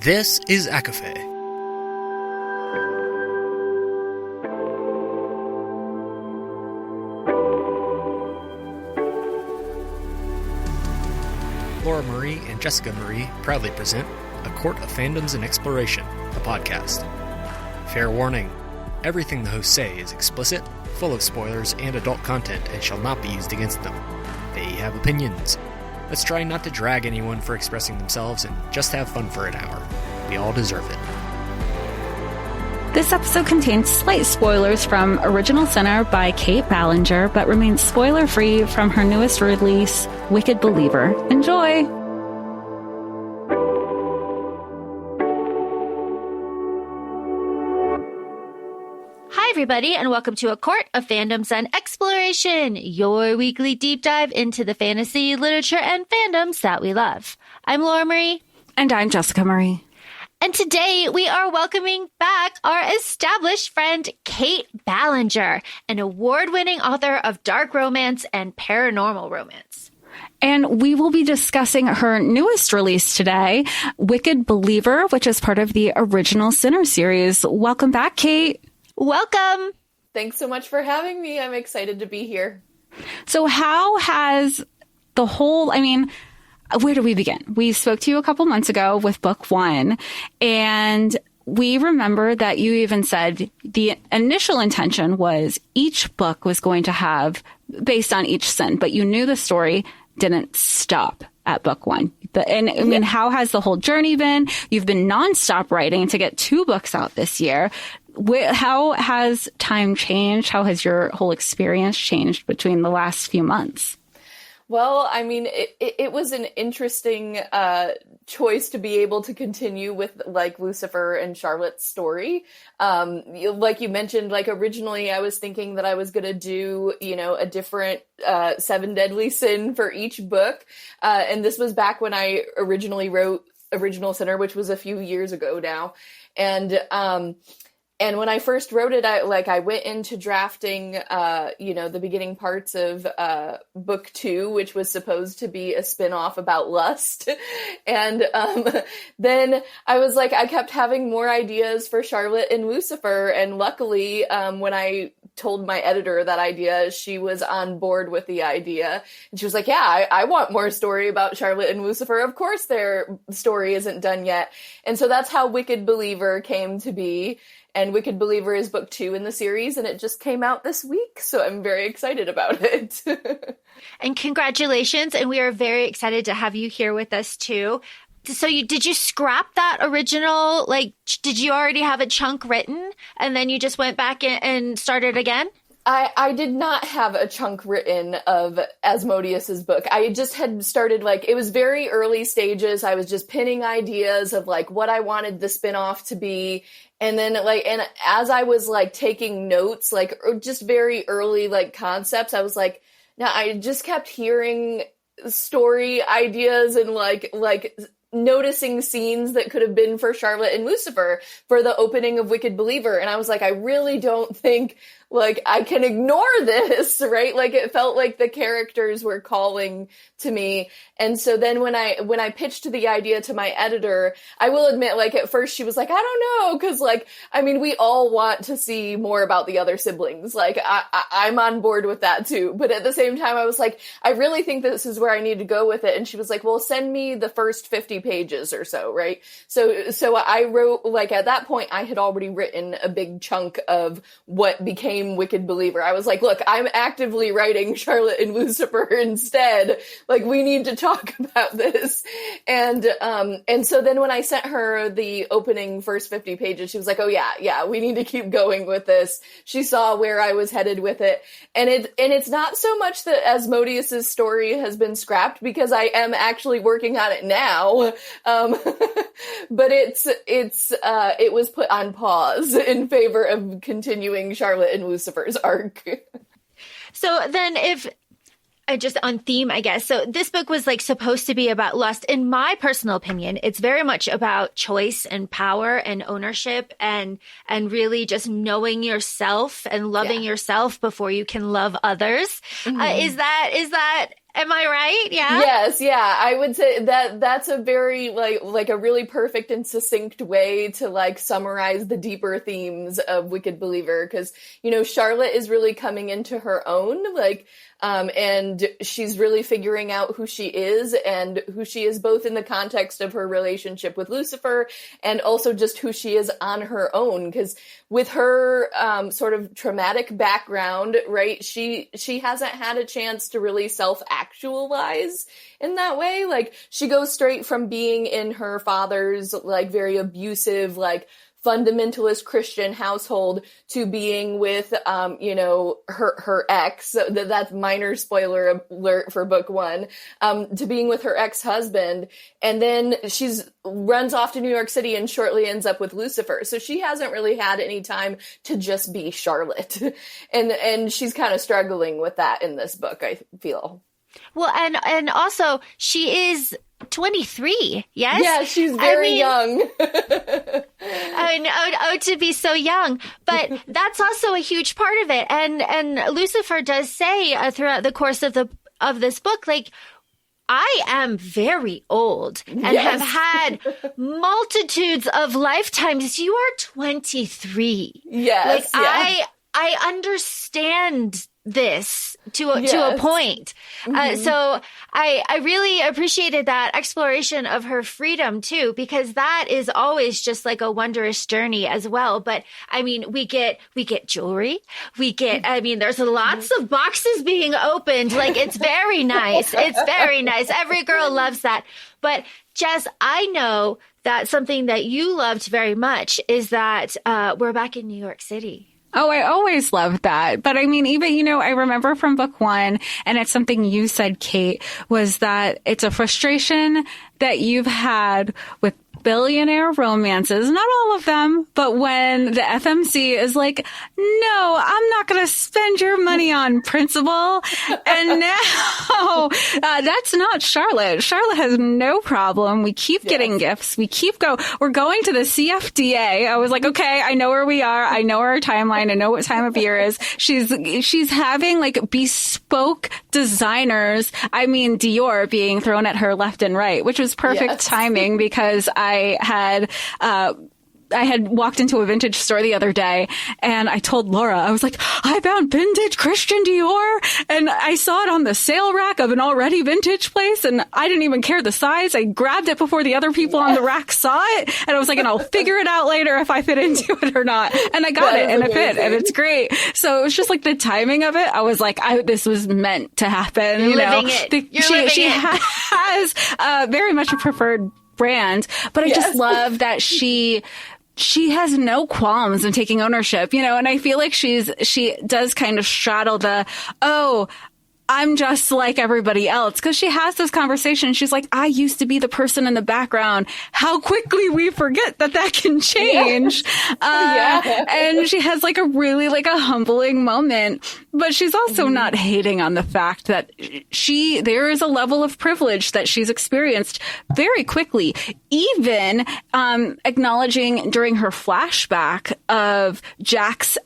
This is ACOFAE. Laura Marie and Jessica Marie proudly present A Court of Fandoms and Exploration, a podcast. Fair warning, everything the hosts say is explicit, full of spoilers and adult content and shall not be used against them. They have opinions. Let's try not to drag anyone for expressing themselves and just have fun for an hour. We all deserve it. This episode contains slight spoilers from Original Sinner by Kait Ballenger, but remains spoiler-free from her newest release, Wicked Believer. Enjoy! Hi, everybody, and welcome to A Court of Fandoms and Exploration, your weekly deep dive into the fantasy, literature, and fandoms that we love. I'm Laura Marie. And I'm Jessica Marie. And today we are welcoming back our established friend, Kait Ballenger, an award-winning author of dark romance and paranormal romance. And we will be discussing her newest release today, Wicked Believer, which is part of the Original Sinner series. Welcome back, Kait. Welcome. Thanks so much for having me. I'm excited to be here. So how has the whole, where do we begin? We spoke to you a couple months ago with book one, and we remember that you even said the initial intention was each book was going to have, based on each sin, but you knew the story didn't stop at book one. How has the whole journey been? You've been nonstop writing to get 2 books out this year. How has time changed? How has your whole experience changed between the last few months? Well, it was an interesting choice to be able to continue with Lucifer and Charlotte's story. Like you mentioned, originally I was thinking that I was going to do, a different 7 deadly sin for each book. And this was back when I originally wrote Original Sinner, which was a few years ago now. And when I first wrote it, I went into drafting, the beginning parts of book 2, which was supposed to be a spinoff about lust. And then I was I kept having more ideas for Charlotte and Lucifer. And luckily, when I told my editor that idea, she was on board with the idea. And she was like, yeah, I want more story about Charlotte and Lucifer. Of course, their story isn't done yet. And so that's how Wicked Believer came to be. And Wicked Believer is book 2 in the series, and it just came out this week, so I'm very excited about it. And congratulations, and we are very excited to have you here with us, too. So did you scrap that original, did you already have a chunk written, and then you just went back and started again? I did not have a chunk written of Asmodeus's book. I just had started, it was very early stages. I was just pinning ideas of, what I wanted the spinoff to be. And then, and as I was, taking notes, just very early, concepts, I was now I just kept hearing story ideas and, noticing scenes that could have been for Charlotte and Lucifer for the opening of Wicked Believer. And I was I really don't think I can ignore this, right? It felt like the characters were calling to me. And so then when I pitched the idea to my editor, I will admit, at first she was I don't know. Cause we all want to see more about the other siblings. I'm on board with that too. But at the same time, I was I really think this is where I need to go with it. And she was well, send me the first 50 pages or so. Right. So I wrote, at that point, I had already written a big chunk of what became Wicked Believer. I was look, I'm actively writing Charlotte and Lucifer instead. We need to talk about this. And so then when I sent her the opening first 50 pages, she was oh yeah, we need to keep going with this. She saw where I was headed with it. And it's not so much that Asmodeus's story has been scrapped, because I am actually working on it now. But it was put on pause in favor of continuing Charlotte and Lucifer's arc. So then just on theme, I guess. So this book was supposed to be about lust. In my personal opinion, it's very much about choice and power and ownership and really just knowing yourself and loving yourself before you can love others. Mm-hmm. Is that Am I right? Yeah. Yes, yeah. I would say that that's a very like a really perfect and succinct way to like summarize the deeper themes of Wicked Believer, because Charlotte is really coming into her own, like and she's really figuring out who she is both in the context of her relationship with Lucifer and also just who she is on her own, because with her sort of traumatic background, right, she hasn't had a chance to really self-actualize in that way. Like, she goes straight from being in her father's like very abusive, like fundamentalist Christian household to being with, her ex. That's minor spoiler alert for book 1. To being with her ex-husband, and then she's runs off to New York City and shortly ends up with Lucifer. So she hasn't really had any time to just be Charlotte, and she's kind of struggling with that in this book, I feel. Well, and also she is 23. Yes. Yeah, she's very young. To be so young, but that's also a huge part of it. And Lucifer does say throughout the course of this book, like, I am very old and have had multitudes of lifetimes. You are 23. Yes. Like, I understand this to a point. So I really appreciated that exploration of her freedom too, because that is always just like a wondrous journey as well. But I mean, we get jewelry. There's lots of boxes being opened. Like, it's very nice. It's very nice. Every girl loves that. But Jess, I know that something that you loved very much is that we're back in New York City. Oh, I always loved that. But I mean, even, I remember from book 1, and it's something you said, Kait, was that it's a frustration that you've had with billionaire romances, not all of them, but when the FMC is like, no, I'm not going to spend your money on principal. And now that's not Charlotte. Charlotte has no problem. We keep getting gifts. We keep we're going to the CFDA. I was like, okay, I know where we are. I know our timeline. I know what time of year is. She's having like bespoke designers. I mean, Dior being thrown at her left and right, which was perfect timing, because I had walked into a vintage store the other day, and I told Laura, I was like, I found vintage Christian Dior, and I saw it on the sale rack of an already vintage place, and I didn't even care the size. I grabbed it before the other people on the rack saw it, and I was like, and I'll figure it out later if I fit into it or not. And I got it, and it fit, and it's great. So it was just like the timing of it. I was like, this was meant to happen. You're living it. She has very much a preferred brand, but I just love that she has no qualms in taking ownership, and I feel like she does kind of straddle I'm just like everybody else, because she has this conversation. She's like, I used to be the person in the background. How quickly we forget that can change. And she has like a really like a humbling moment, but she's also not hating on the fact that there is a level of privilege that she's experienced very quickly, even acknowledging during her flashback of Jack's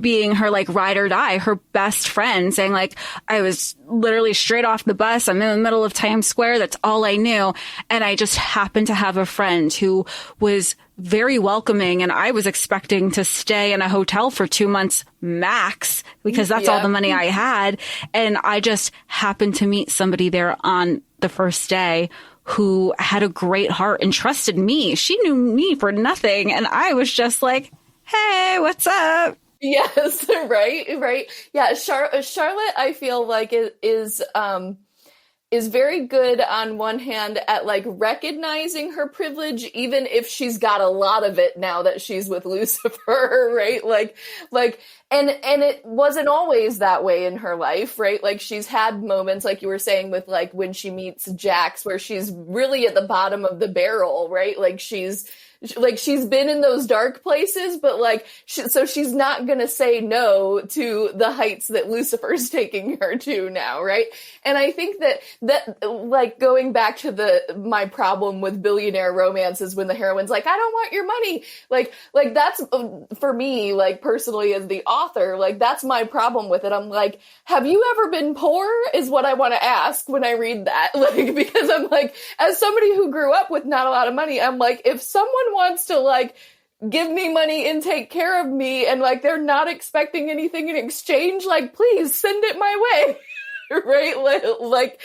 being her like ride or die, her best friend, saying like, I was literally straight off the bus. I'm in the middle of Times Square. That's all I knew. And I just happened to have a friend who was very welcoming. And I was expecting to stay in a hotel for 2 months max, because that's all the money I had. And I just happened to meet somebody there on the first day who had a great heart and trusted me. She knew me for nothing. And I was just like, hey, what's up? Yes, right. Yeah, Charlotte, I feel like is very good on one hand at like recognizing her privilege, even if she's got a lot of it now that she's with Lucifer, right? And it wasn't always that way in her life, right? Like, she's had moments, like you were saying, with like when she meets Jax, where she's really at the bottom of the barrel, right? Like she's like she's been in those dark places, but like, so she's not going to say no to the heights that Lucifer's taking her to now. Right. And I think that like going back to my problem with billionaire romances when the heroine's like, I don't want your money. Like that's for me, like personally as the author, like that's my problem with it. I'm like, have you ever been poor is what I want to ask when I read that. Like, because I'm like, as somebody who grew up with not a lot of money, I'm like, if someone wants to like give me money and take care of me and like they're not expecting anything in exchange, like please send it my way. Right? Like,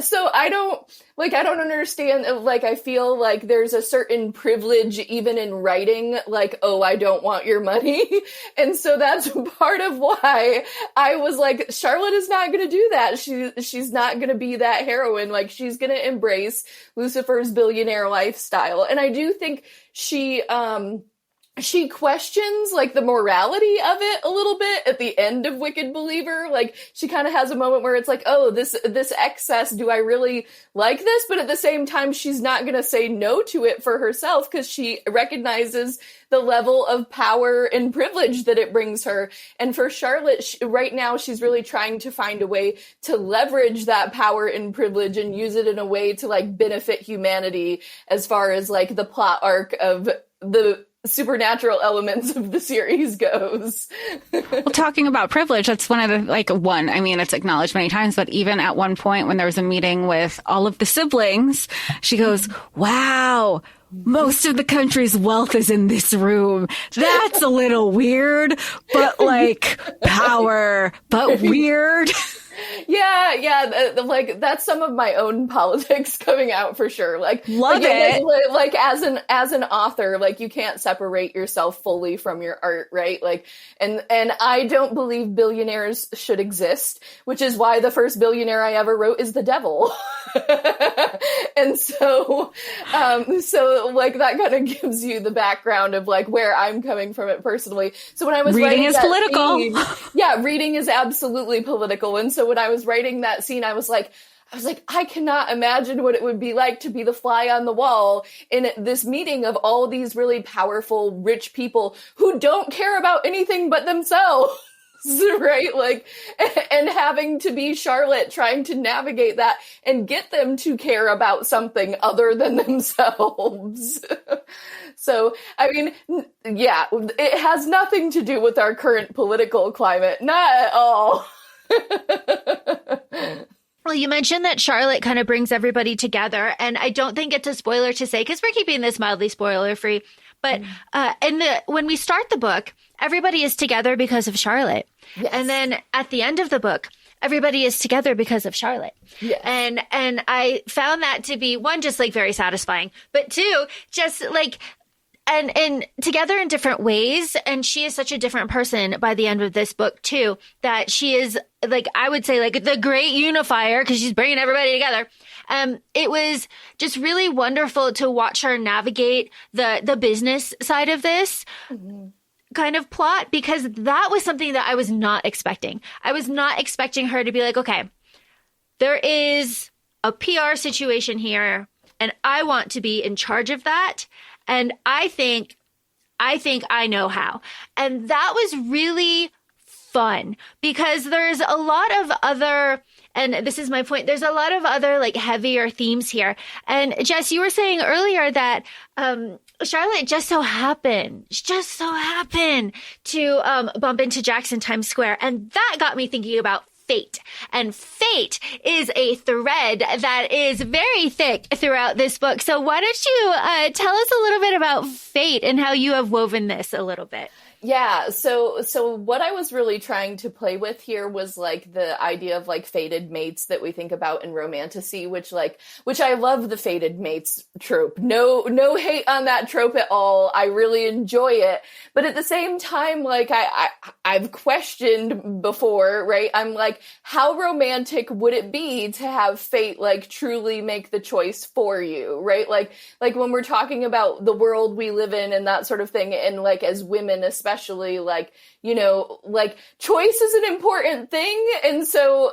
so I don't understand, like, I feel like there's a certain privilege even in writing, like, oh, I don't want your money. And so that's part of why I was like, Charlotte is not going to do that. She's not going to be that heroine. Like, she's going to embrace Lucifer's billionaire lifestyle. And I do think she questions like the morality of it a little bit at the end of Wicked Believer. Like she kind of has a moment where it's like, oh, this excess, do I really like this? But at the same time, she's not going to say no to it for herself because she recognizes the level of power and privilege that it brings her. And for Charlotte, right now, she's really trying to find a way to leverage that power and privilege and use it in a way to like benefit humanity as far as like the plot arc of the supernatural elements of the series goes. Well, talking about privilege, that's one of the, I mean, it's acknowledged many times, but even at one point when there was a meeting with all of the siblings, she goes, wow, most of the country's wealth is in this room. That's a little weird, but like power, but weird. Yeah, like that's some of my own politics coming out for sure. Like, love it. Like as an author, like you can't separate yourself fully from your art, right? Like, and I don't believe billionaires should exist, which is why the first billionaire I ever wrote is the devil. And so like that kind of gives you the background of like where I'm coming from it personally. So when I was reading is political. Reading is absolutely political. And so when I was writing that scene, I was like, I cannot imagine what it would be like to be the fly on the wall in this meeting of all these really powerful, rich people who don't care about anything but themselves. Right? Like, and having to be Charlotte trying to navigate that and get them to care about something other than themselves. So, I mean, yeah, it has nothing to do with our current political climate. Not at all. Well, you mentioned that Charlotte kind of brings everybody together, and I don't think it's a spoiler to say, because we're keeping this mildly spoiler-free, but when we start the book, everybody is together because of Charlotte. Yes. And then at the end of the book, everybody is together because of Charlotte. Yes. And I found that to be, one, just like very satisfying, but two, just like, and together in different ways. And she is such a different person by the end of this book too, that she is like, I would say like the great unifier because she's bringing everybody together. It was just really wonderful to watch her navigate the business side of this kind of plot, because that was something that I was not expecting. I was not expecting her to be like, okay, there is a PR situation here and I want to be in charge of that. And I think I know how. And that was really fun because there's a lot of other, and this is my point, there's a lot of other like heavier themes here. And Jess, you were saying earlier that Charlotte just so happened to bump into Jackson Times Square. And that got me thinking about fate. And fate is a thread that is very thick throughout this book. So why don't you tell us a little bit about fate and how you have woven this a little bit? Yeah, so what I was really trying to play with here was like the idea of like fated mates that we think about in romantasy, which I love the fated mates trope. No hate on that trope at all. I really enjoy it. But at the same time, like I've questioned before, right? I'm like, like, how romantic would it be to have fate, like, truly make the choice for you, right? Like when we're talking about the world we live in and that sort of thing, and like as women especially, like, you know, like choice is an important thing. And so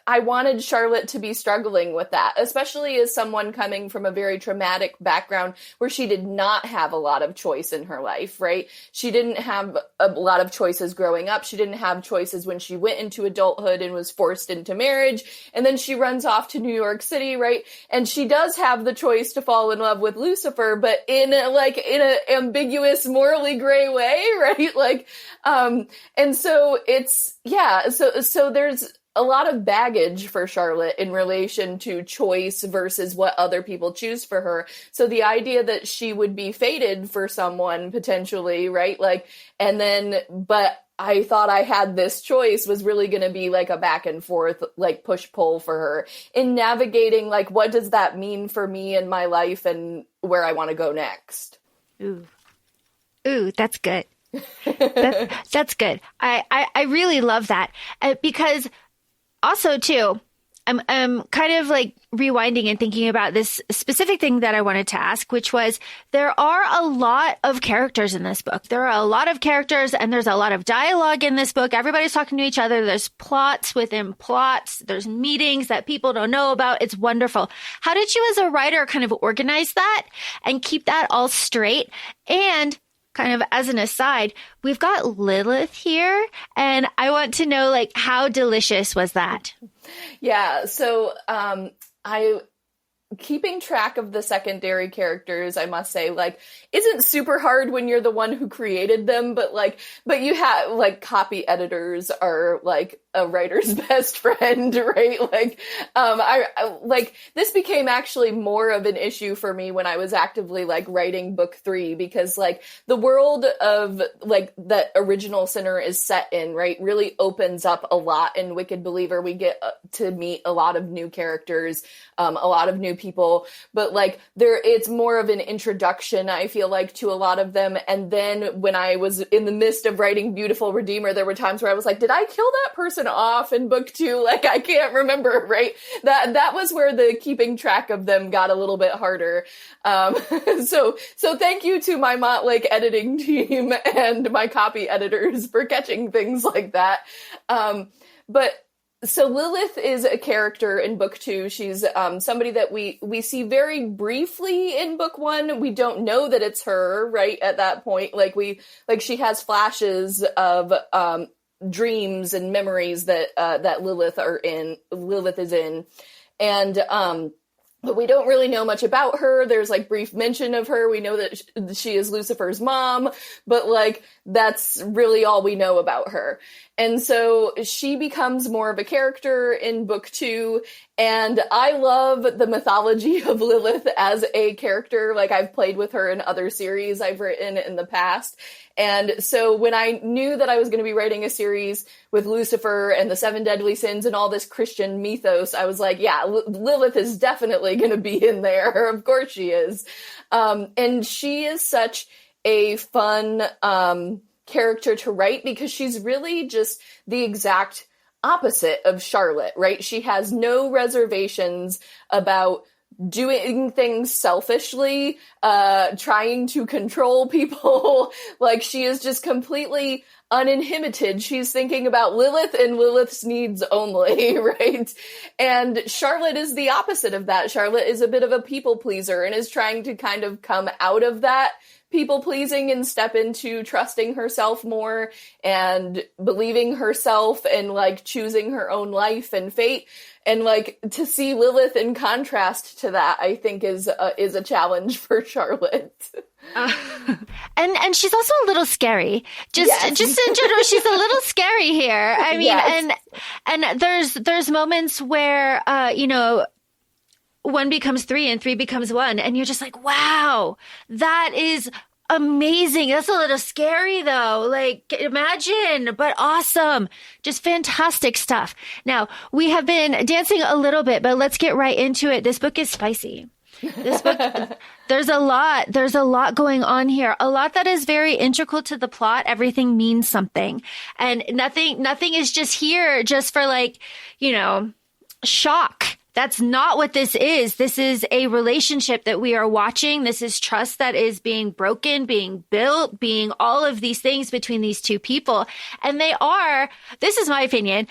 I wanted Charlotte to be struggling with that, especially as someone coming from a very traumatic background where she did not have a lot of choice in her life, right? She didn't have a lot of choices growing up. She didn't have choices when she went into adulthood and was forced into marriage. And then she runs off to New York City, right? And she does have the choice to fall in love with Lucifer, but in an ambiguous, morally gray way, right? Like, and so it's, yeah, so there's a lot of baggage for Charlotte in relation to choice versus what other people choose for her. So the idea that she would be fated for someone potentially, right? Like, and then, but I thought I had this choice was really going to be like a back and forth, like push pull for her in navigating, like, what does that mean for me in my life and where I want to go next? Ooh, that's good. That's good. I really love that because also too, I'm kind of like rewinding and thinking about this specific thing that I wanted to ask, which was there are a lot of characters in this book. There are a lot of characters and there's a lot of dialogue in this book. Everybody's talking to each other. There's plots within plots. There's meetings that people don't know about. It's wonderful. How did you as a writer kind of organize that and keep that all straight? And kind of as an aside, we've got Lilith here, and I want to know, like, how delicious was that? Yeah, so keeping track of the secondary characters, I must say, like, isn't super hard when you're the one who created them, but you have, like, copy editors are, like, a writer's best friend, right? Like, I this became actually more of an issue for me when I was actively, like, writing book 3, because, like, the world of, like, that original Sinner is set in, right, really opens up a lot in Wicked Believer. We get to meet a lot of new characters, a lot of new people, but, like, it's more of an introduction, I feel like, to a lot of them. And then when I was in the midst of writing Beautiful Redeemer, there were times where I was like, did I kill that person off in book 2? Like, I can't remember, right? That was where the keeping track of them got a little bit harder. So thank you to my Motlake editing team and my copy editors for catching things like that. So Lilith is a character in book 2. She's somebody that we see very briefly in book 1. We don't know that it's her, right, at that point. She has flashes of dreams and memories that Lilith is in. And but we don't really know much about her. There's, like, brief mention of her. We know that she is Lucifer's mom, but, like, that's really all we know about her. And so she becomes more of a character in book 2. And I love the mythology of Lilith as a character. Like, I've played with her in other series I've written in the past. And so when I knew that I was going to be writing a series with Lucifer and the 7 deadly sins and all this Christian mythos, I was like, yeah, Lilith is definitely going to be in there. Of course she is. And she is such a fun character to write because she's really just the exact opposite of Charlotte, right? She has no reservations about doing things selfishly, trying to control people. Like, she is just completely uninhibited. She's thinking about Lilith and Lilith's needs only, right? And Charlotte is the opposite of that. Charlotte is a bit of a people pleaser and is trying to kind of come out of that people pleasing and step into trusting herself more and believing herself and, like, choosing her own life and fate. And, like, to see Lilith in contrast to that, I think is a challenge for Charlotte. And she's also a little scary. Just in general, she's a little scary here. I mean, yes. and there's moments where 1 becomes 3 and 3 becomes 1, and you're just like, wow, that is amazing. That's a little scary though. Like, imagine, but awesome. Just fantastic stuff. Now, we have been dancing a little bit, but let's get right into it. This book is spicy. This book, there's a lot going on here. A lot that is very integral to the plot. Everything means something. And nothing is just here just for like, shock. That's not what this is. This is a relationship that we are watching. This is trust that is being broken, being built, being all of these things between these two people. And they are, this is my opinion,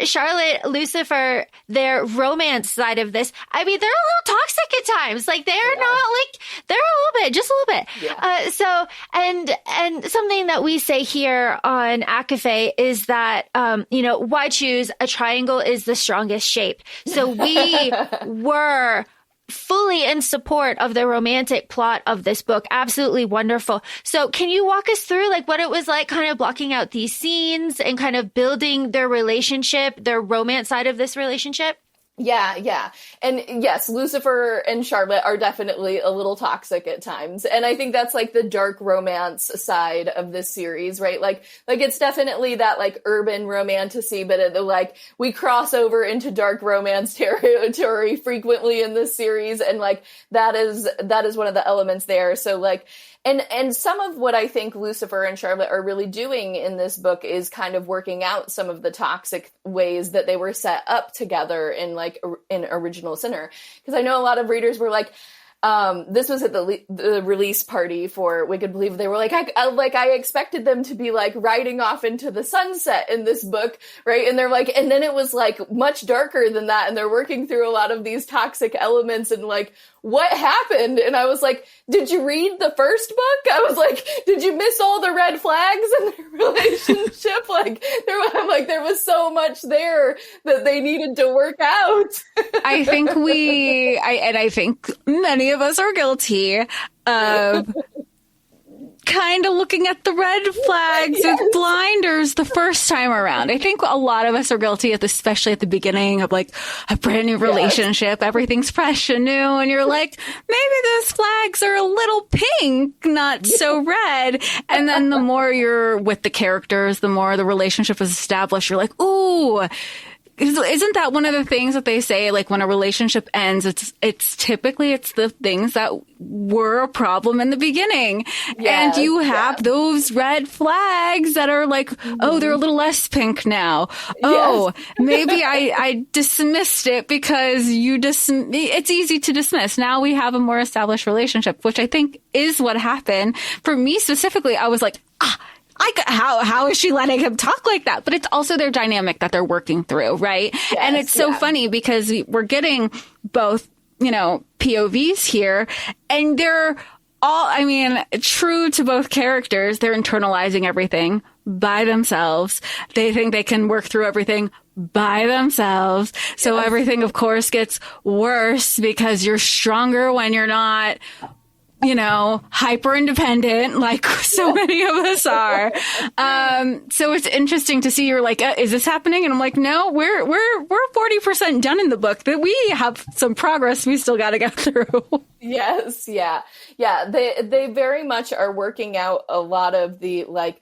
Charlotte, Lucifer, their romance side of this. I mean, they're a little toxic at times. Like they're not like, they're a little bit, just a little bit. Yeah. And something that we say here on ACOFAE is that, why choose a triangle is the strongest shape. So we were fully in support of the romantic plot of this book. Absolutely wonderful. So can you walk us through like what it was like kind of blocking out these scenes and kind of building their relationship, their romance side of this relationship? Yeah. And yes, Lucifer and Charlotte are definitely a little toxic at times. And I think that's like the dark romance side of this series, right? Like it's definitely that like urban romantasy, but like we cross over into dark romance territory frequently in this series. And like that is one of the elements there. So like, and some of what I think Lucifer and Charlotte are really doing in this book is kind of working out some of the toxic ways that they were set up together in Original Sinner. Because I know a lot of readers were like, this was at the release party for Wicked Believe. They were like, I expected them to be like riding off into the sunset in this book, right? And they're like, and then it was like much darker than that. And they're working through a lot of these toxic elements and like, what happened? And I was like, did you read the first book? I was like, did you miss all the red flags in their relationship? There was so much there that they needed to work out. I think I think many of us are guilty of kind of looking at the red flags with blinders the first time around. I think a lot of us are guilty especially at the beginning of like a brand new relationship. Everything's fresh and new. And you're like, maybe those flags are a little pink, not so red. And then the more you're with the characters, the more the relationship is established. You're like, ooh, isn't that one of the things that they say, like when a relationship ends, it's typically the things that were a problem in the beginning. And you have those red flags that are like, oh, they're a little less pink now. Oh, maybe I dismissed it because it's easy to dismiss. Now we have a more established relationship, which I think is what happened. For me specifically, I was like, how is she letting him talk like that? But it's also their dynamic that they're working through, right? Yes, and it's so funny because we're getting both, POVs here, and they're all, true to both characters. They're internalizing everything by themselves. They think they can work through everything by themselves. So everything, of course, gets worse because you're stronger when you're not hyper independent, like so many of us are. So it's interesting to see. You're like, is this happening? And I'm like, no, we're 40% done in the book. That we have some progress we still got to go through. Yes, yeah. They very much are working out a lot of the like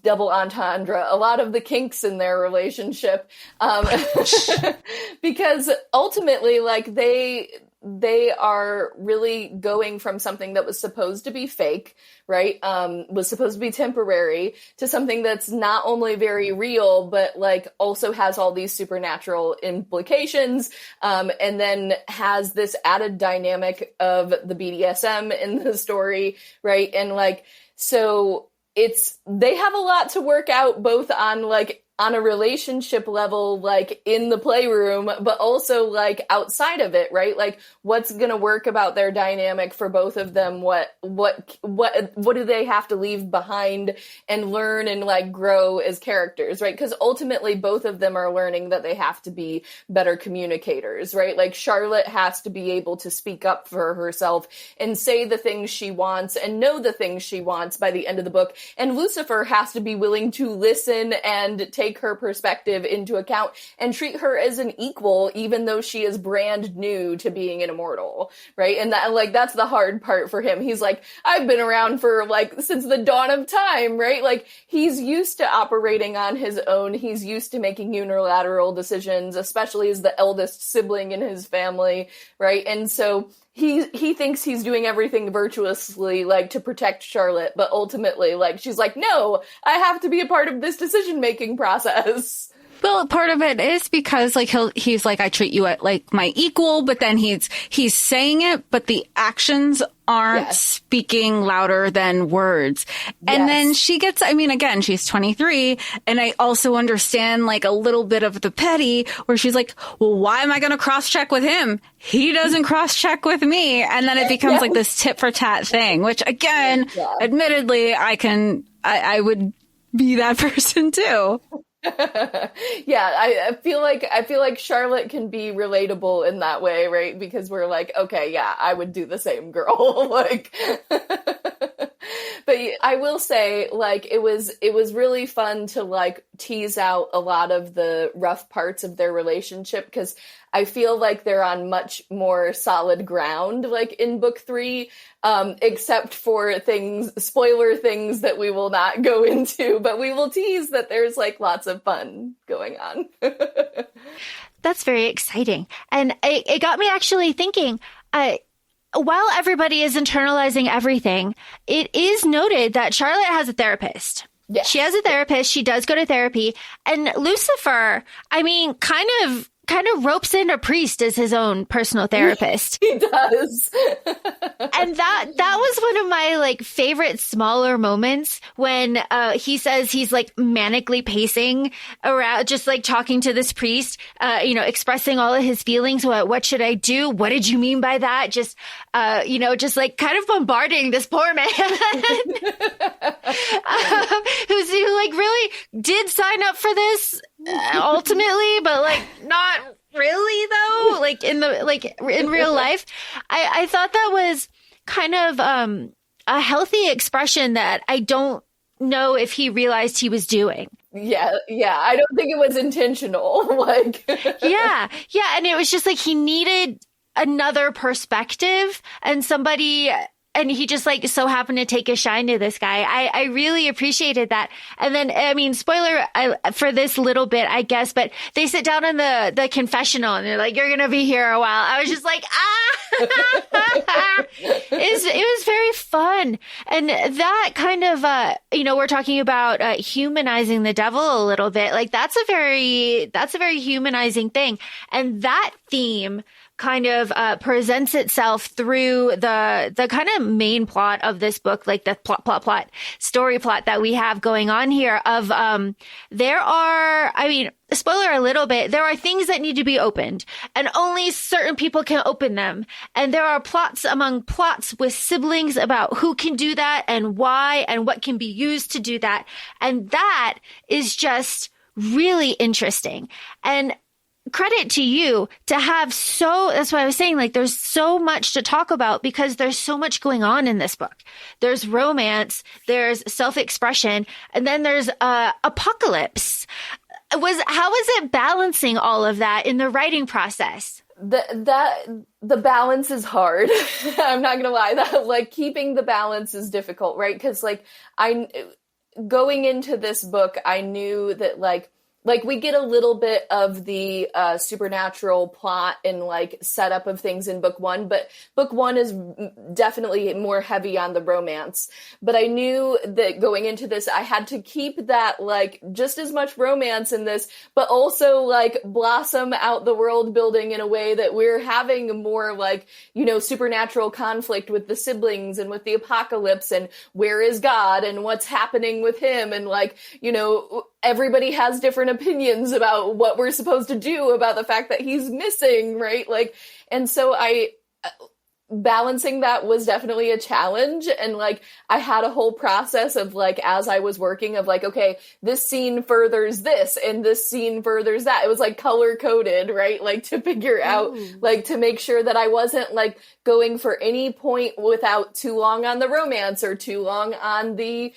double entendre, a lot of the kinks in their relationship, because ultimately, like they are really going from something that was supposed to be fake, right? Was supposed to be temporary to something that's not only very real, but like also has all these supernatural implications. And then has this added dynamic of the BDSM in the story, right? And like, so they have a lot to work out both on a relationship level, like in the playroom, but also like outside of it, right? Like what's going to work about their dynamic for both of them? What do they have to leave behind and learn and like grow as characters, right? Because ultimately both of them are learning that they have to be better communicators, right? Like Charlotte has to be able to speak up for herself and say the things she wants and know the things she wants by the end of the book. And Lucifer has to be willing to listen and take her perspective into account and treat her as an equal, even though she is brand new to being an immortal, right? And that's the hard part for him. He's like, I've been around for since the dawn of time, right? Like he's used to operating on his own. He's used to making unilateral decisions, especially as the eldest sibling in his family, right? And so he thinks he's doing everything virtuously, like, to protect Charlotte, but ultimately, like, she's like, no, I have to be a part of this decision-making process. Well, part of it is because, like, he's like, I treat you at, like, my equal, but then he's saying it, but the actions aren't speaking louder than words. And then she gets, I mean, again, she's 23, and I also understand, like, a little bit of the petty, where she's like, well, why am I going to cross-check with him? He doesn't cross-check with me. And then it becomes, like, this tit-for-tat thing, which, again, admittedly, I would be that person, too. I feel like Charlotte can be relatable in that way, right? Because we're like, okay, yeah, I would do the same, girl. Like, but I will say, like, it was really fun to, like, tease out a lot of the rough parts of their relationship, because I feel like they're on much more solid ground, like, in book 3, except for spoiler things that we will not go into, but we will tease that there's, like, lots of fun going on. That's very exciting. And it got me actually thinking, while everybody is internalizing everything, it is noted that Charlotte has a therapist. Yes. She has a therapist. She does go to therapy. And Lucifer, I mean, kind of ropes in a priest as his own personal therapist. He does. And that was one of my, like, favorite smaller moments when he says he's, like, manically pacing around, just, like, talking to this priest, expressing all of his feelings. What should I do? What did you mean by that? Just, just, like, kind of bombarding this poor man who like really did sign up for this ultimately, but, like, not really though, like, in real life. I thought that was kind of a healthy expression that I don't know if he realized he was doing. Yeah, I don't think it was intentional. Like, yeah, and it was just like he needed another perspective and somebody. And he just, like, so happened to take a shine to this guy. I really appreciated that. And then, I mean, spoiler for this little bit, I guess, but they sit down in the confessional and they're like, you're going to be here a while. I was just like, it was very fun. And that kind of, we're talking about humanizing the devil a little bit. Like, that's a very humanizing thing. And that theme kind of presents itself through the kind of main plot of this book, like the story plot that we have going on here of there are, I mean, spoiler a little bit, there are things that need to be opened and only certain people can open them. And there are plots among plots with siblings about who can do that and why and what can be used to do that. And that is just really interesting. And credit to you to have that's what I was saying, like, there's so much to talk about because there's so much going on in this book. There's romance, there's self-expression, and then there's apocalypse. How was it balancing all of that in the writing process? The balance is hard. I'm not gonna lie, that, like, keeping the balance is difficult, right? Because, like, going into this book, I knew that, like, we get a little bit of the supernatural plot and, like, setup of things in book 1, but book 1 is definitely more heavy on the romance. But I knew that going into this, I had to keep that, like, just as much romance in this, but also, like, blossom out the world building in a way that we're having more, like, supernatural conflict with the siblings and with the apocalypse and where is God and what's happening with him and, like, everybody has different opinions about what we're supposed to do about the fact that he's missing, right? Like, and so balancing that was definitely a challenge. And, like, I had a whole process of, like, as I was working of, like, okay, this scene furthers this and this scene furthers that. It was, like, color coded, right? Like, to figure out, like, to make sure that I wasn't, like, going for any point without too long on the romance or too long on the,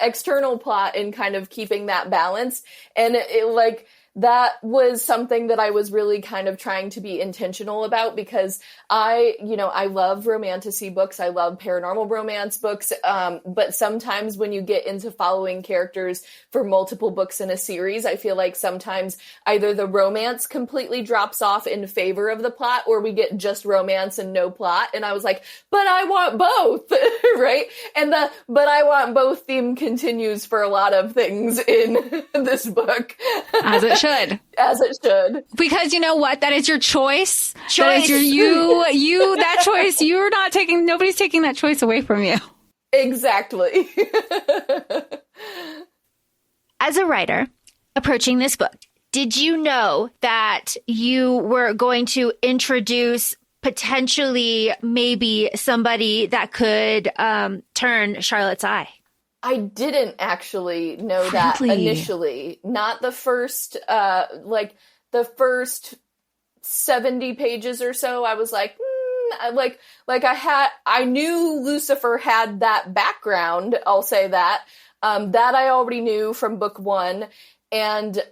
external plot and kind of keeping that balance. And it, like, that was something that I was really kind of trying to be intentional about, because I love romantasy books. I love paranormal romance books. But sometimes when you get into following characters for multiple books in a series, I feel like sometimes either the romance completely drops off in favor of the plot, or we get just romance and no plot. And I was like, but I want both, right? And the "but I want both" theme continues for a lot of things in this book. As it should. As it should. Because you know what? That is your choice. That is you, that choice. You're not nobody's taking that choice away from you. Exactly. As a writer approaching this book, did you know that you were going to introduce potentially maybe somebody that could turn Charlotte's eye? I didn't actually know that initially. Not the first, the first 70 pages or so. I was like, I knew Lucifer had that background. I'll say that. That I already knew from book one. And,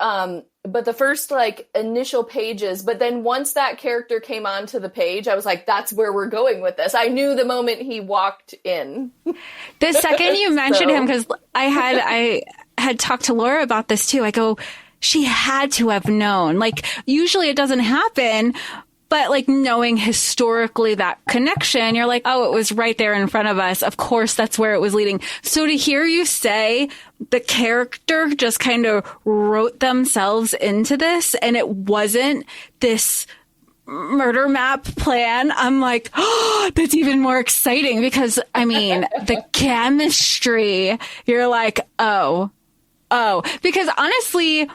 but the first initial pages, but then once that character came onto the page, I was like, that's where we're going with this. I knew the moment he walked in. The second you mentioned him, because I had talked to Laura about this too. I go, she had to have known. Usually it doesn't happen, but knowing historically that connection, you're like, oh, it was right there in front of us. Of course, that's where it was leading. So to hear you say the character just kind of wrote themselves into this, and it wasn't this murder map plan, I'm like, oh, that's even more exciting, because the chemistry, you're like, oh, because honestly,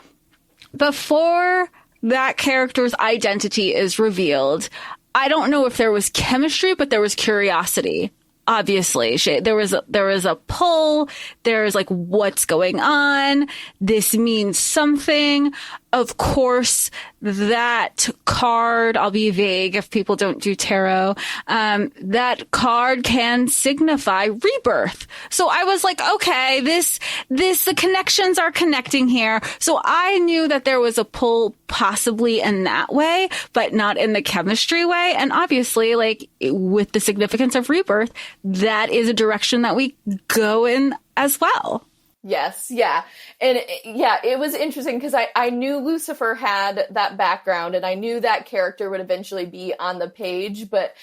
before that character's identity is revealed, I don't know if there was chemistry, but there was curiosity. Obviously, there was a pull. There's what's going on? This means something. Of course, that card, I'll be vague if people don't do tarot, that card can signify rebirth. So I was like, okay, the connections are connecting here. So I knew that there was a pull possibly in that way, but not in the chemistry way. And obviously, with the significance of rebirth, that is a direction that we go in as well. Yes. Yeah. And it was interesting because I knew Lucifer had that background, and I knew that character would eventually be on the page. But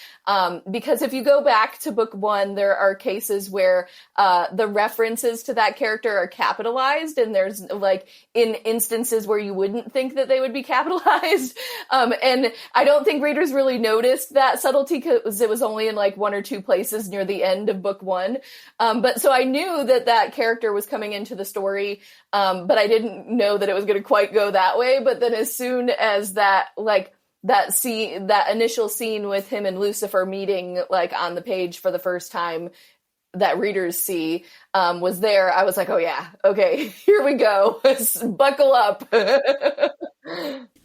because if you go back to book one, there are cases where the references to that character are capitalized, and there's in instances where you wouldn't think that they would be capitalized. And I don't think readers really noticed that subtlety because it was only in one or two places near the end of book one. But so I knew that character was coming into the story, but I didn't know that it was going to quite go that way. But then as soon as that initial scene with him and Lucifer meeting on the page for the first time that readers see was there, I was like, oh yeah, okay, here we go. Buckle up.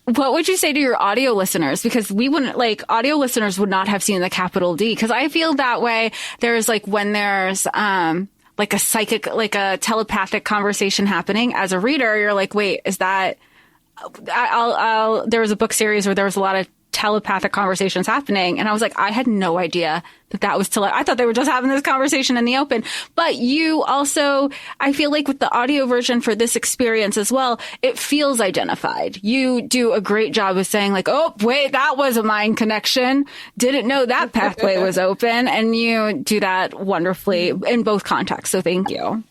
What would you say to your audio listeners? Because we wouldn't, audio listeners would not have seen the capital D. Because I feel that way. There's when there's a psychic, a telepathic conversation happening as a reader, you're like, wait, is that, there was a book series where there was a lot of telepathic conversations happening. And I was like, I had no idea that was I thought they were just having this conversation in the open. But you also, I feel with the audio version for this experience as well, it feels identified. You do a great job of saying oh, wait, that was a mind connection. Didn't know that pathway was open. And you do that wonderfully in both contexts. So thank you.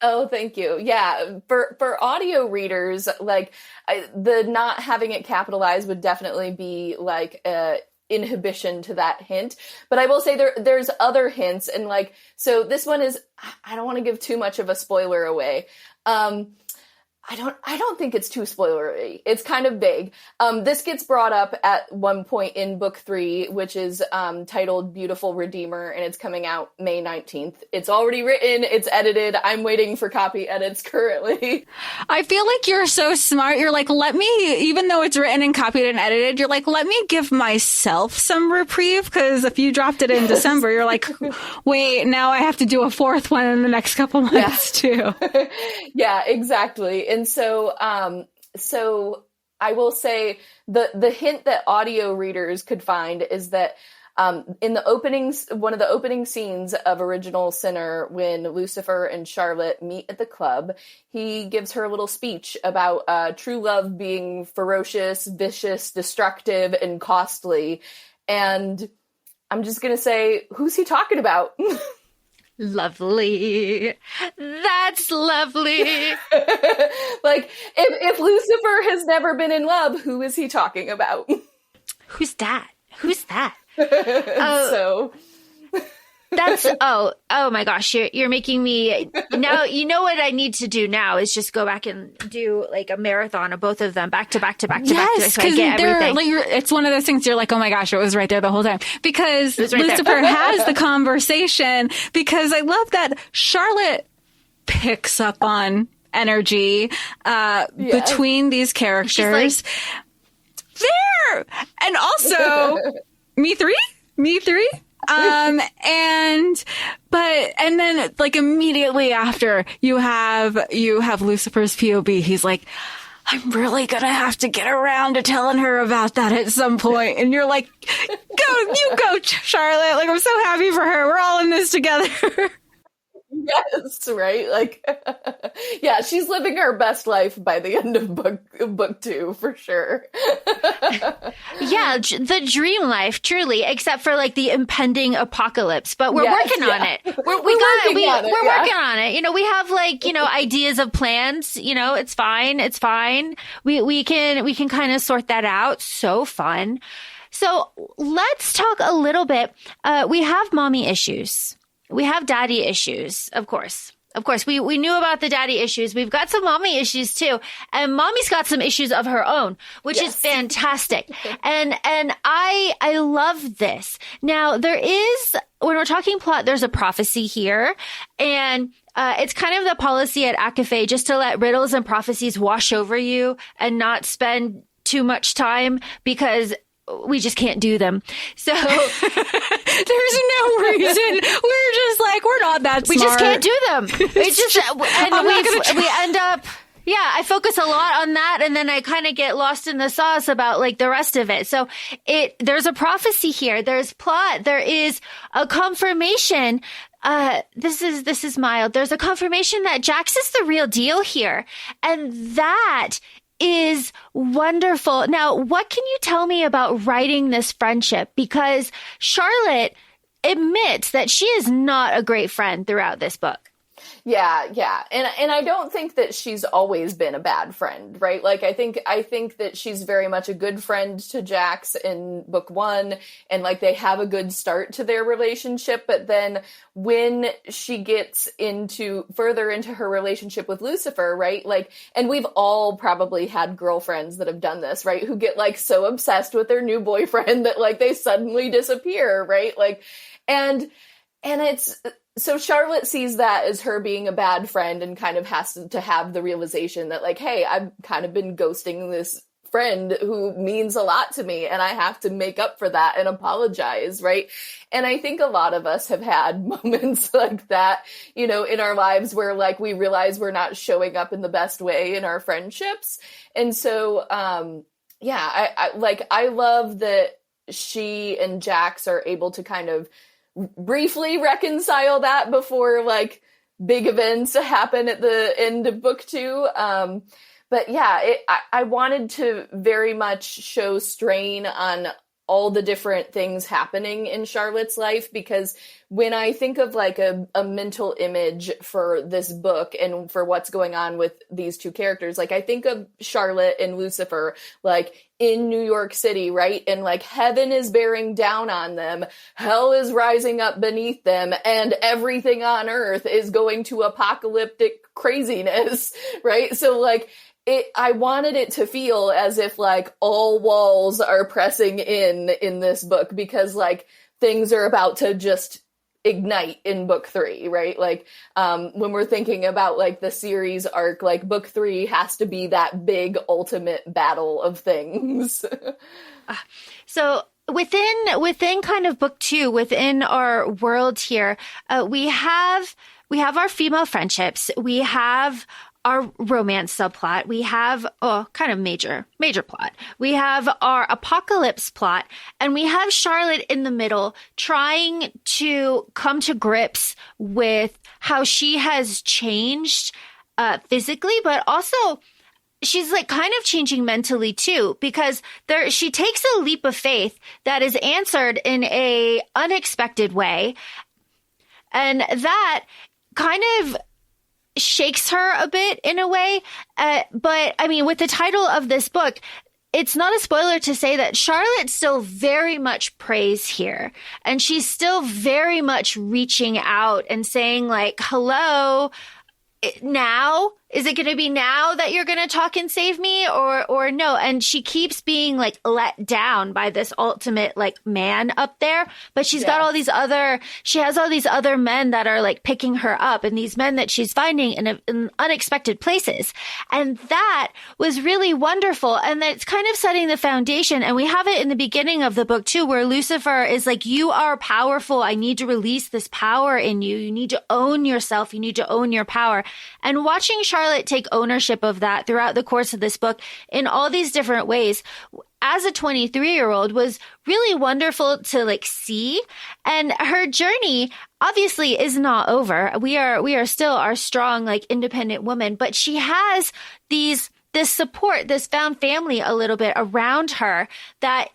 Oh, thank you. Yeah. For audio readers, the not having it capitalized would definitely be inhibition to that hint. But I will say there's other hints, and so this one is, I don't want to give too much of a spoiler away. I don't think it's too spoilery. It's kind of vague. This gets brought up at one point in book 3, which is titled Beautiful Redeemer, and it's coming out May 19th. It's already written. It's edited. I'm waiting for copy edits currently. I feel you're so smart. You're let me, even though it's written and copied and edited, you're let me give myself some reprieve, because if you dropped it in December, you're wait, now I have to do a fourth one in the next couple months too. Yeah, exactly. And so I will say the hint that audio readers could find is that in the openings, one of the opening scenes of Original Sinner, when Lucifer and Charlotte meet at the club, he gives her a little speech about true love being ferocious, vicious, destructive, and costly. And I'm just going to say, who's he talking about? Lovely. That's lovely. Like, if Lucifer has never been in love, who is he talking about? Who's that? Who's that? So that's oh my gosh, you're making me now. You know what I need to do now is just go back and do like a marathon of both of them back to back to back to back. Yes, so I get everything. like, it's one of those things you're like, oh my gosh, it was right there the whole time, because Lucifer has the conversation, because I love that Charlotte picks up on energy between these characters. There! And also, me three. And then like immediately after you have Lucifer's POV, he's like, I'm really gonna have to get around to telling her about that at some point. And you're like, go, Charlotte. Like, I'm so happy for her. We're all in this together. Yes, right? Like, yeah, she's living her best life by the end of book 2, for sure. Yeah, the dream life, truly, except for like the impending apocalypse. But we're working on it. We're working on it. You know, we have like, you know, ideas of plans. You know, it's fine. We can kind of sort that out. So fun. So let's talk a little bit. We have mommy issues. We have daddy issues, of course. We knew about the daddy issues. We've got some mommy issues too. And mommy's got some issues of her own, which is fantastic. And I love this. Now, there is, when we're talking plot, there's a prophecy here. And it's kind of the policy at ACOFAE just to let riddles and prophecies wash over you and not spend too much time, because we just can't do them. So there's no reason. We're just like, we're not that smart. We just can't do them. It's just, and we end up, I focus a lot on that. And then I kind of get lost in the sauce about like the rest of it. So there's a prophecy here. There's plot. There is a confirmation. This is mild. There's a confirmation that Jax is the real deal here. And that is wonderful. Now, what can you tell me about writing this friendship? Because Charlotte admits that she is not a great friend throughout this book. Yeah. And I don't think that she's always been a bad friend, right? Like, I think that she's very much a good friend to Jax in book 1, and like they have a good start to their relationship. But then when she gets further into her relationship with Lucifer, right? Like, and we've all probably had girlfriends that have done this, right? Who get like so obsessed with their new boyfriend that like they suddenly disappear, right? Like, and it's, so Charlotte sees that as her being a bad friend and kind of has to have the realization that like, hey, I've kind of been ghosting this friend who means a lot to me, and I have to make up for that and apologize, right? And I think a lot of us have had moments like that, you know, in our lives where like we realize we're not showing up in the best way in our friendships. And so, I love that she and Jax are able to kind of briefly reconcile that before like big events happen at the end of book 2. But yeah, I wanted to very much show strain on all the different things happening in Charlotte's life, because when I think of like a mental image for this book and for what's going on with these two characters, like I think of Charlotte and Lucifer, like in New York City, right? And like heaven is bearing down on them, hell is rising up beneath them, and everything on earth is going to apocalyptic craziness, right? So like, I wanted it to feel as if like all walls are pressing in this book, because like things are about to just ignite in book 3, right? Like when we're thinking about like the series arc, like book 3 has to be that big ultimate battle of things. So within kind of book 2, within our world here, we have our female friendships. We have our romance subplot. We have kind of major plot. We have our apocalypse plot, and we have Charlotte in the middle trying to come to grips with how she has changed physically, but also she's like kind of changing mentally too, because she takes a leap of faith that is answered in a unexpected way. And that kind of shakes her a bit in a way. But I mean, with the title of this book, it's not a spoiler to say that Charlotte still very much prays here. And she's still very much reaching out and saying like, hello, now? Is it going to be now that you're going to talk and save me or no? And she keeps being like let down by this ultimate like man up there, but she's got all these she has all these other men that are like picking her up, and these men that she's finding in unexpected places. And that was really wonderful. And that's kind of setting the foundation. And we have it in the beginning of the book too, where Lucifer is like, you are powerful. I need to release this power in you. You need to own yourself. You need to own your power. And watching Charlotte take ownership of that throughout the course of this book in all these different ways as a 23-year-old was really wonderful to like see. And her journey obviously is not over. We are still our strong, like independent woman, but she has this support, this found family a little bit around her that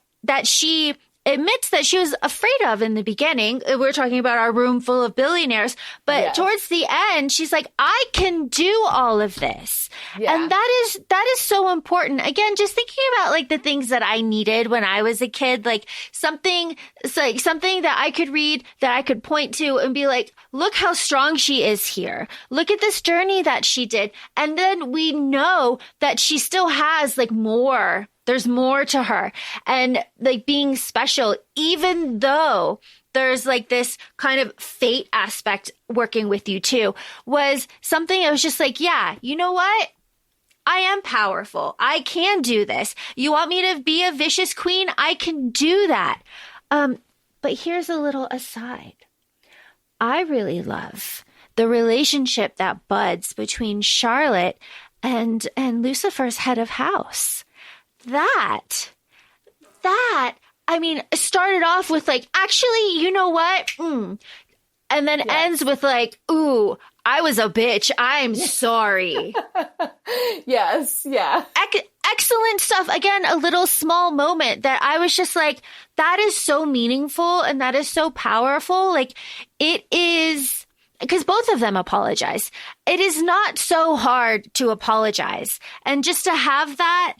she admits that she was afraid of in the beginning. We're talking about our room full of billionaires, but towards the end, she's like, I can do all of this. Yeah. And that is so important. Again, just thinking about like the things that I needed when I was a kid, like something that I could read, that I could point to and be like, look how strong she is here. Look at this journey that she did. And then we know that she still has like more. There's more to her, and like being special, even though there's like this kind of fate aspect working with you too, was something I was just like, yeah, you know what? I am powerful. I can do this. You want me to be a vicious queen? I can do that. But here's a little aside. I really love the relationship that buds between Charlotte and Lucifer's head of house. That, I mean, started off with like, actually, you know what? And then ends with like, ooh, I was a bitch. I'm sorry. Yes. Yeah. Excellent stuff. Again, a little small moment that I was just like, that is so meaningful and that is so powerful. Like it is, because both of them apologize. It is not so hard to apologize. And just to have that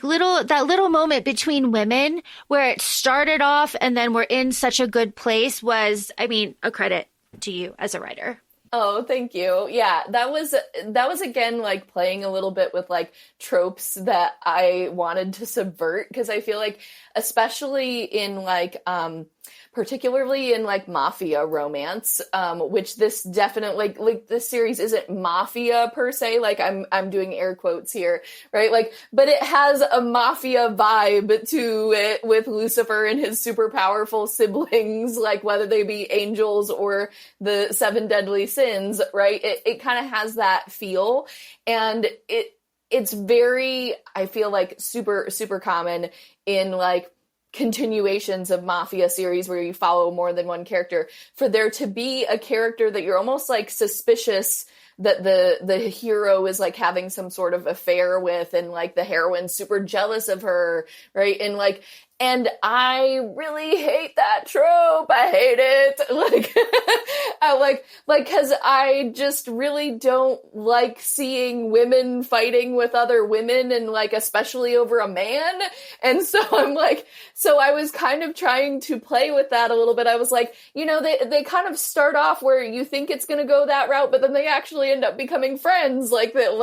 little moment between women where it started off and then we're in such a good place was, I mean, a credit to you as a writer. Oh, thank you. Yeah, that was again, like playing a little bit with like tropes that I wanted to subvert, because I feel like, especially in like, particularly in like mafia romance, which this definitely like this series isn't mafia per se, like I'm doing air quotes here, right? Like, but it has a mafia vibe to it with Lucifer and his super powerful siblings, like whether they be angels or the 7 deadly sins, right? It kind of has that feel, and it's very, I feel like super, super common in like continuations of mafia series where you follow more than one character, for there to be a character that you're almost like suspicious that the hero is like having some sort of affair with, and like the heroine's super jealous of her, right? And I really hate that trope. I hate it. Cause I just really don't like seeing women fighting with other women, and like, especially over a man. And so I was kind of trying to play with that a little bit. I was like, you know, they kind of start off where you think it's going to go that route, but then they actually end up becoming friends. Like that,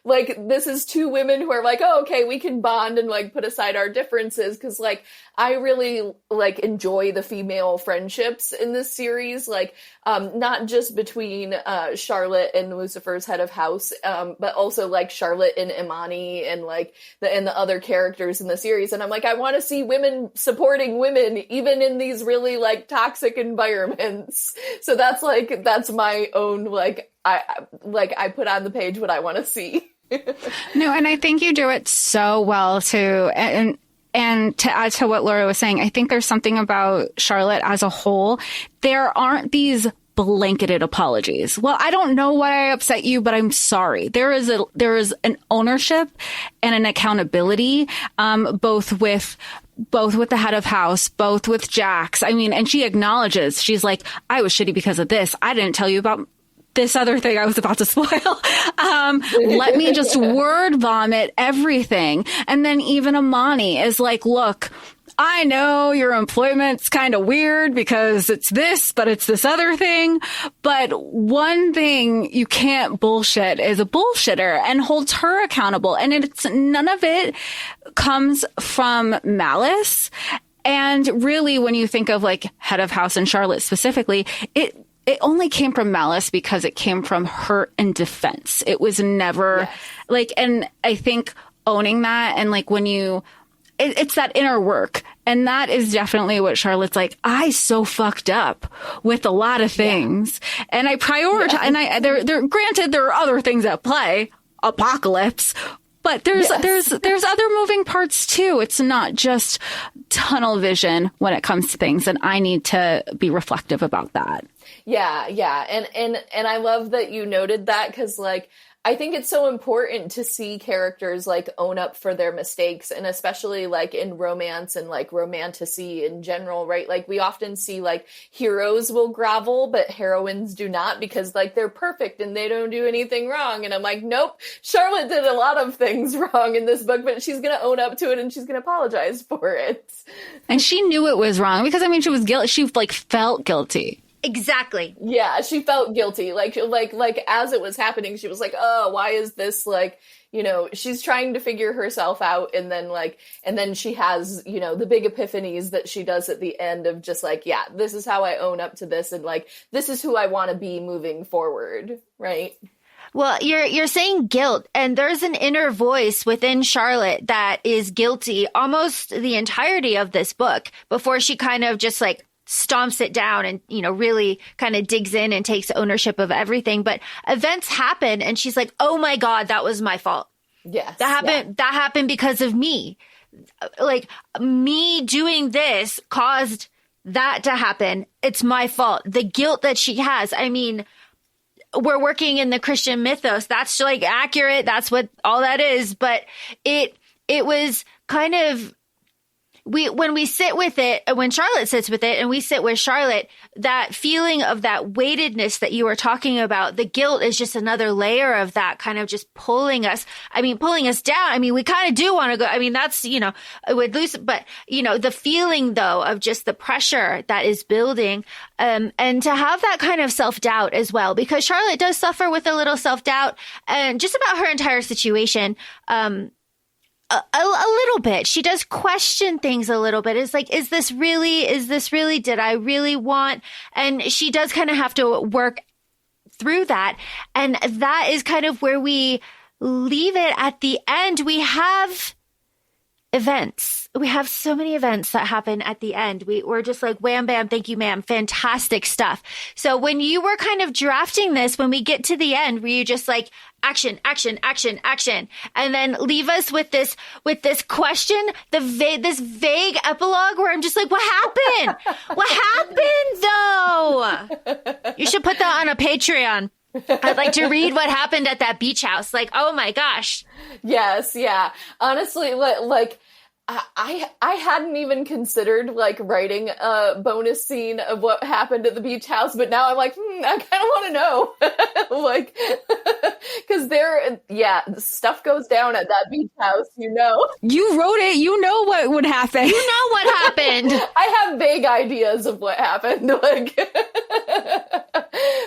like this is 2 women who are like, oh, okay, we can bond and like put aside our differences. Cause like, I really like enjoy the female friendships in this series, like not just between Charlotte and Lucifer's head of house, but also like Charlotte and Imani and like the other characters in the series. And I'm like, I want to see women supporting women even in these really like toxic environments. So that's my own like I put on the page what I want to see. No, and I think you do it so well too. And to add to what Laura was saying, I think there's something about Charlotte as a whole. There aren't these blanketed apologies. Well, I don't know why I upset you, but I'm sorry. There is an ownership and an accountability, both with the head of house, both with Jax. I mean, and she acknowledges, she's like, I was shitty because of this. I didn't tell you about this other thing I was about to spoil. Let me just word vomit everything. And then even Amani is like, look, I know your employment's kind of weird because it's this, but it's this other thing. But one thing you can't bullshit is a bullshitter, and holds her accountable. And it's none of it comes from malice. And really, when you think of like head of house and Charlotte specifically, it only came from malice because it came from hurt and defense. It was never and I think owning that, and like when it's that inner work. And that is definitely what Charlotte's like, I so fucked up with a lot of things. Yeah. And I prioritize, and granted, there are other things at play, apocalypse, but there's other moving parts too. It's not just tunnel vision when it comes to things. And I need to be reflective about that. Yeah. And I love that you noted that, because like, I think it's so important to see characters like own up for their mistakes, and especially like in romance and like romantasy in general, right? Like we often see like heroes will grovel, but heroines do not, because like they're perfect and they don't do anything wrong. And I'm like, nope, Charlotte did a lot of things wrong in this book, but she's going to own up to it and she's going to apologize for it. And she knew it was wrong, because I mean, she was guilty. She like felt guilty. Exactly. Yeah, she felt guilty. Like as it was happening, she was like, oh, why is this, like, you know, she's trying to figure herself out. And then she has, you know, the big epiphanies that she does at the end of just like, yeah, this is how I own up to this. And like, this is who I want to be moving forward. Right. Well, you're saying guilt, and there's an inner voice within Charlotte that is guilty almost the entirety of this book before she kind of just like stomps it down and, you know, really kind of digs in and takes ownership of everything. But events happen and she's like, oh my God, that was my fault. Yes. That happened because of me. Like, me doing this caused that to happen. It's my fault. The guilt that she has. I mean, we're working in the Christian mythos. That's like accurate. That's what all that is. But it was kind of, when we sit with it, when Charlotte sits with it and we sit with Charlotte, that feeling of that weightedness that you were talking about, the guilt is just another layer of that, kind of just pulling us down. I mean, we kind of do want to go. I mean, that's, you know, with Lucy, but, you know, the feeling though of just the pressure that is building, and to have that kind of self-doubt as well, because Charlotte does suffer with a little self-doubt and just about her entire situation. A little bit. She does question things a little bit. It's like, is this really, did I really want? And she does kind of have to work through that. And that is kind of where we leave it at the end. We have events. We have so many events that happen at the end. We're just like, wham, bam, thank you, ma'am. Fantastic stuff. So when you were kind of drafting this, when we get to the end, were you just like, action, action, action, action, and then leave us with this question, this vague epilogue where I'm just like, what happened? What happened though? You should put that on a Patreon. I'd like to read what happened at that beach house. Like, oh my gosh. Yes. Yeah. Honestly, like, I hadn't even considered like writing a bonus scene of what happened at the beach house, but now I'm like, I kind of want to know, like, because stuff goes down at that beach house, you know. You wrote it, you know what would happen. You know what happened. I have vague ideas of what happened, like,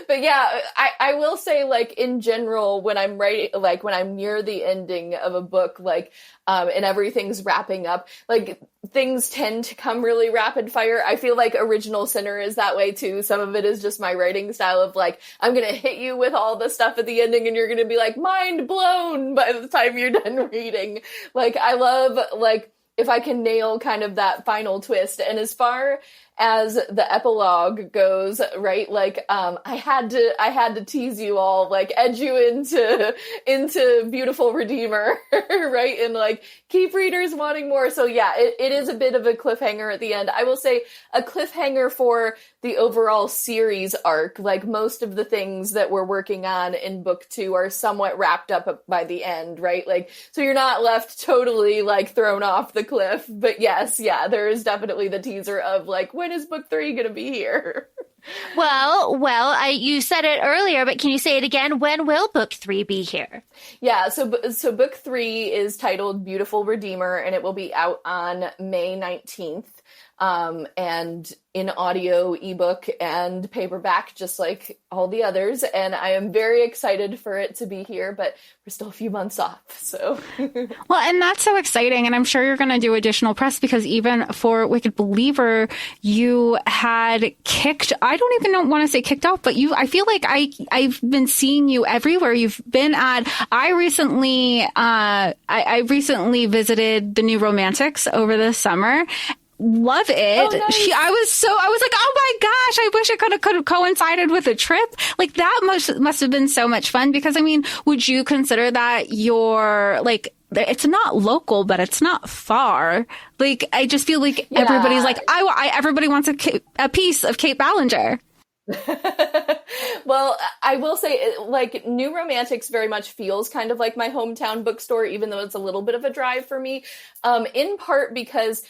but yeah, I will say, like, in general, when I'm writing, like when I'm near the ending of a book, like, and everything's wrapping up, like things tend to come really rapid fire. I feel like Original Sinner is that way too. Some of it is just my writing style of like, I'm going to hit you with all the stuff at the ending and you're going to be like mind blown by the time you're done reading. Like, I love, like, if I can nail kind of that final twist. And as far as the epilogue goes, right? Like, I had to tease you all, like edge you into Beautiful Redeemer, right? And like keep readers wanting more. So yeah, it is a bit of a cliffhanger at the end. I will say a cliffhanger for the overall series arc. Like most of the things that we're working on in book 2 are somewhat wrapped up by the end, right? Like, so you're not left totally like thrown off the cliff. But yes, yeah, there is definitely the teaser of like, when is book 3 going to be here? Well, you said it earlier, but can you say it again? When will book 3 be here? Yeah, so book 3 is titled Beautiful Redeemer, and it will be out on May 19th. And in audio, ebook, and paperback, just like all the others. And I am very excited for it to be here, but we're still a few months off. So, well, and that's so exciting. And I'm sure you're going to do additional press because even for Wicked Believer, you had kicked, I don't even want to say kicked off, but I feel like I've been seeing you everywhere. You've been at, I recently visited the New Romantics over the summer. Love it. Oh, nice. I was like, oh my gosh, I wish it could have coincided with a trip. Like that must have been so much fun because I mean, would you consider that your like, it's not local, but it's not far. Like, I just feel like everybody's like, everybody wants a piece of Kait Ballenger. Well, I will say, like, New Romantics very much feels kind of like my hometown bookstore, even though it's a little bit of a drive for me. In part because,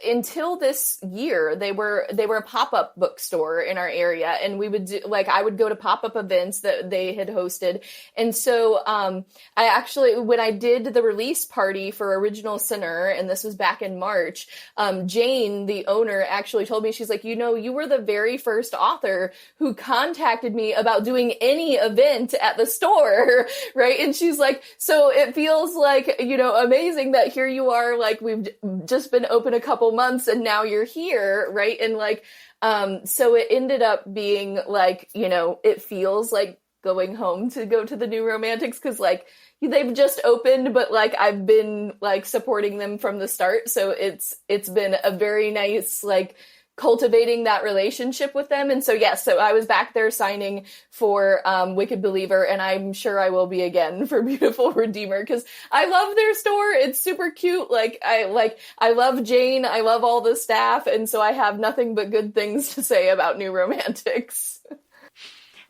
until this year, they were a pop-up bookstore in our area, and we would do, like, I would go to pop-up events that they had hosted. And so, I actually, when I did the release party for Original Sinner, and this was back in March, Jane, the owner, actually told me, she's like, you were the very first author who contacted me about doing any event at the store, right? And she's like, so it feels like, amazing that here you are, like, we've just been open a couple months and now you're here, right? And like, so it ended up being like, it feels like going home to go to the New Romantics because like, they've just opened, but like I've been like supporting them from the start. So it's been a very nice, like, cultivating that relationship with them. And so, yes, so I was back there signing for Wicked Believer, and I'm sure I will be again for Beautiful Redeemer because I love their store. It's super cute. I love Jane. I love all the staff. And so I have nothing but good things to say about New Romantics.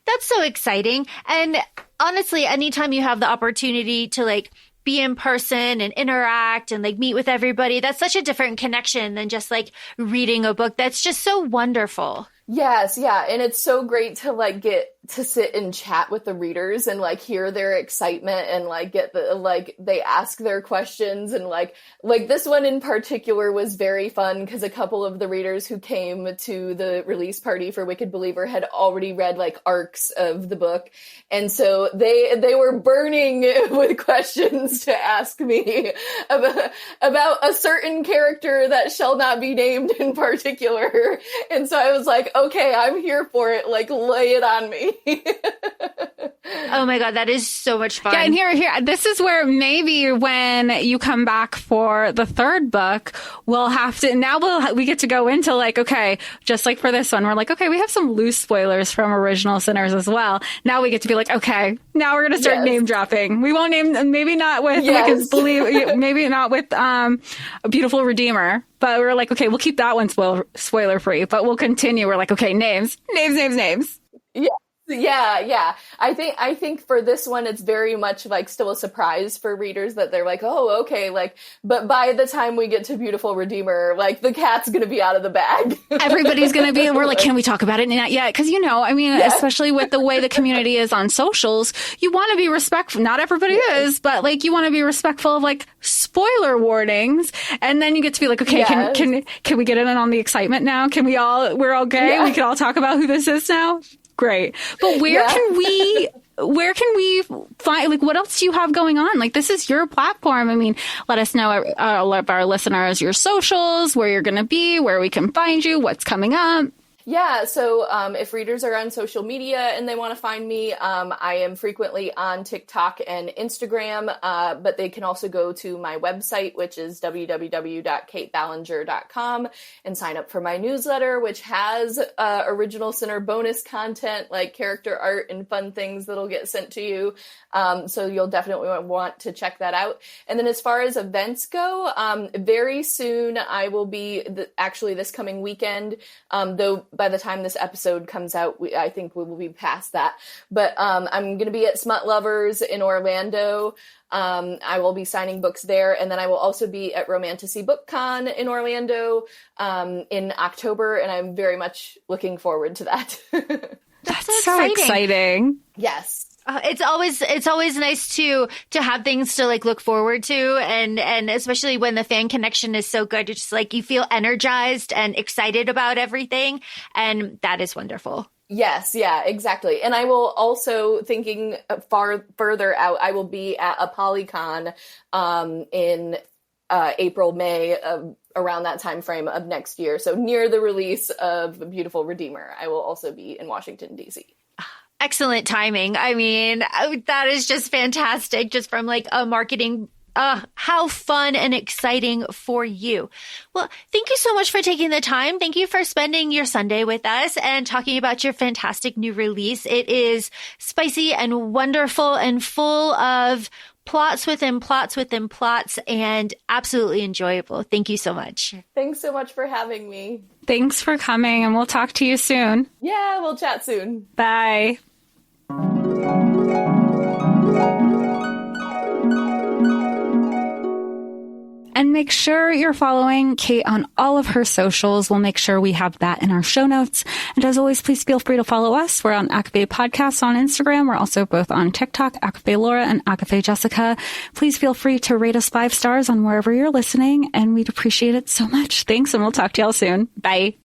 That's so exciting. And honestly, anytime you have the opportunity to like be in person and interact and like meet with everybody, that's such a different connection than just like reading a book. That's just so wonderful. Yes, yeah. And it's so great to like get to sit and chat with the readers and like hear their excitement and like get the, like they ask their questions. And like this one in particular was very fun because a couple of the readers who came to the release party for Wicked Believer had already read like arcs of the book. And so they were burning with questions to ask me about a certain character that shall not be named in particular. And so I was like, okay, I'm here for it. Like, lay it on me. Oh my God, that is so much fun. Yeah, and here, this is where maybe when you come back for the third book, we'll have to, now we get to go into like, okay, just like for this one, we're like, okay, we have some loose spoilers from Original Sinners as well. Now we get to be like, okay, now we're going to start name dropping. We won't name, maybe not with, maybe not with Beautiful Redeemer. But we're like, okay, we'll keep that one spoiler free, but we'll continue. We're like, okay, names. Yeah. I think for this one, it's very much like still a surprise for readers that they're like, oh, okay. Like, but by the time we get to Beautiful Redeemer, like the cat's going to be out of the bag. Everybody's going to be, we're like, can we talk about it? Not yet. Cause especially with the way the community is on socials, you want to be respectful. Not everybody is, but like, you want to be respectful of like spoiler warnings. And then you get to be like, okay, can we get in on the excitement now? We're okay. Yeah. We can all talk about who this is now. Great. But where can we find, like, what else do you have going on? Like, this is your platform. I mean, let us know, all of our listeners, your socials, where you're going to be, where we can find you, what's coming up. Yeah, so if readers are on social media and they want to find me, I am frequently on TikTok and Instagram, but they can also go to my website, which is www.kaitballenger.com, and sign up for my newsletter, which has Original Sinner bonus content like character art and fun things that'll get sent to you. So you'll definitely want to check that out. And then as far as events go, very soon I will be, actually this coming weekend, though by the time this episode comes out, I think we will be past that. But I'm going to be at Smut Lovers in Orlando. I will be signing books there. And then I will also be at Romantasy Book Con in Orlando in October. And I'm very much looking forward to that. That's so exciting. Yes. It's always nice to have things to like look forward to, and especially when the fan connection is so good, it's just like you feel energized and excited about everything, and that is wonderful. Yes, yeah, exactly. And I will also, thinking further out, I will be at a Polycon in April, May, around that time frame of next year. So near the release of Beautiful Redeemer, I will also be in Washington, D.C. Excellent timing. I mean, that is just fantastic, just from like a marketing. How fun and exciting for you. Well, thank you so much for taking the time. Thank you for spending your Sunday with us and talking about your fantastic new release. It is spicy and wonderful and full of plots within plots within plots, and absolutely enjoyable. Thank you so much. Thanks so much for having me. Thanks for coming, and we'll talk to you soon. Yeah, we'll chat soon. Bye. And make sure you're following Kait on all of her socials. We'll make sure we have that in our show notes. And as always, please feel free to follow us. We're on ACOFAE Podcasts on Instagram. We're also both on TikTok, ACOFAE Laura and ACOFAE Jessica. Please feel free to rate us 5 stars on wherever you're listening, and we'd appreciate it so much. Thanks, and we'll talk to y'all soon. Bye.